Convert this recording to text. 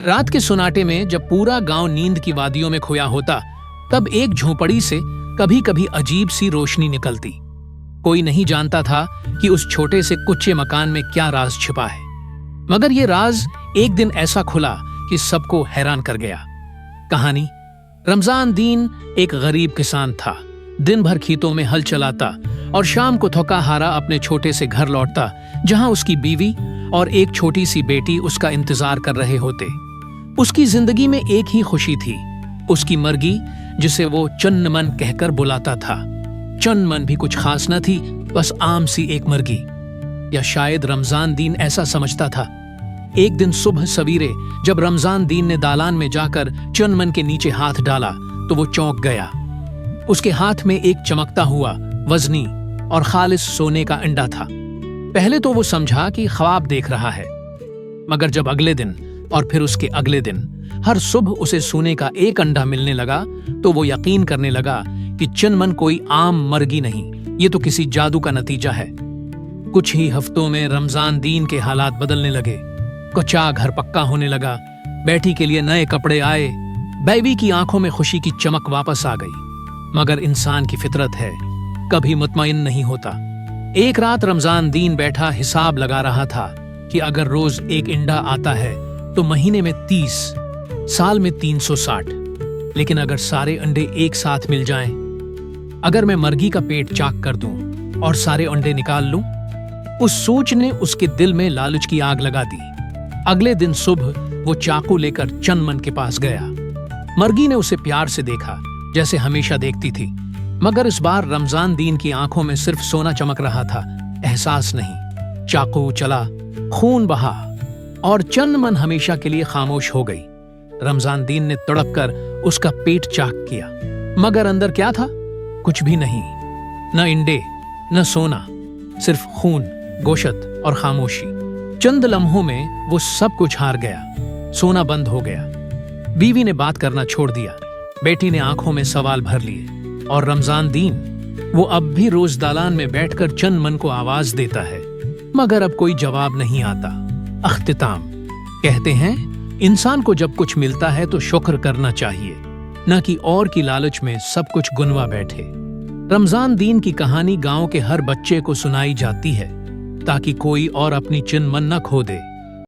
रात के सुनाटे में जब पूरा गांव नींद की वादियों में खोया होता, तब एक झोपड़ी से कभी कभी अजीब सी रोशनी निकलती। कोई नहीं जानता था कि उस छोटे से कुच्चे मकान में क्या राज छिपा है, मगर ये राज एक दिन ऐसा खुला कि सबको हैरान कर गया। कहानी। रमजान दीन एक गरीब किसान था। दिन भर खेतों में हल चलाता और शाम को थका हारा अपने छोटे से घर लौटता, जहां उसकी बीवी और एक छोटी सी बेटी उसका इंतजार कर रहे होते। उसकी जिंदगी में एक ही खुशी थी, उसकी मर्गी, जिसे वो चन्नमन कहकर बुलाता था। चन्नमन भी कुछ खास न थी, बस आम सी एक मर्गी। या शायद रमजान दीन ऐसा समझता था। एक दिन सुबह सवेरे जब रमजान दीन ने दालान में जाकर चन्नमन के नीचे हाथ डाला तो वो चौंक गया। उसके हाथ में एक चमकता हुआ वजनी और खालिस सोने का अंडा था। पहले तो वो समझा कि ख्वाब देख रहा है, मगर जब अगले दिन और फिर उसके अगले दिन हर सुबह उसे सोने का एक अंडा मिलने लगा तो वो यकीन करने लगा कि चन्नमन कोई आम मर्गी नहीं, ये तो किसी जादू का नतीजा है। कुछ ही हफ्तों में रमजान दीन के हालात बदलने लगे। कच्चा घर पक्का होने लगा, बेटी के लिए नए कपड़े आए, बीवी की आंखों में खुशी की चमक वापस आ गई। मगर इंसान की फितरत है, कभी मुतमईन नहीं होता। एक रात रमजान दीन बैठा हिसाब लगा रहा था कि अगर रोज एक इंडा आता है तो महीने में 30, साल में 360। लेकिन अगर सारे अंडे एक साथ मिल जाएं, अगर मैं मर्गी का पेट चाक कर दूं और सारे अंडे निकाल लूं, उस सोच ने उसके दिल में लालच की आग लगा दी। अगले दिन सुबह वो चाकू लेकर चन्नमन के पास गया। मर्गी ने उसे प्यार से देखा, जैसे हमेशा देखती थी, मगर इस बार रमजान दीन की आंखों में सिर्फ सोना चमक रहा था, एहसास नहीं। चाकू चला, खून बहा और चन्नमन हमेशा के लिए खामोश हो गई। रमजान दीन ने तड़प कर उसका पेट चाक किया, मगर अंदर क्या था? कुछ भी नहीं। न इंडे, न सोना, सिर्फ खून, गोशत और खामोशी। चंद लम्हों में वो सब कुछ हार गया। सोना बंद हो गया। बीवी ने बात करना छोड़ दिया, बेटी ने आंखों में सवाल भर लिए, और रमजान दीन, वो अब भी रोज दालान में बैठकर चन्नमन को आवाज देता है, मगर अब कोई जवाब नहीं आता। अख्तिताम। कहते हैं, इंसान को जब कुछ मिलता है तो शुक्र करना चाहिए, न कि और की लालच में सब कुछ गुनवा बैठे। रमजान दीन की कहानी गांव के हर बच्चे को सुनाई जाती है, ताकि कोई और अपनी चन्नमन न खो दे।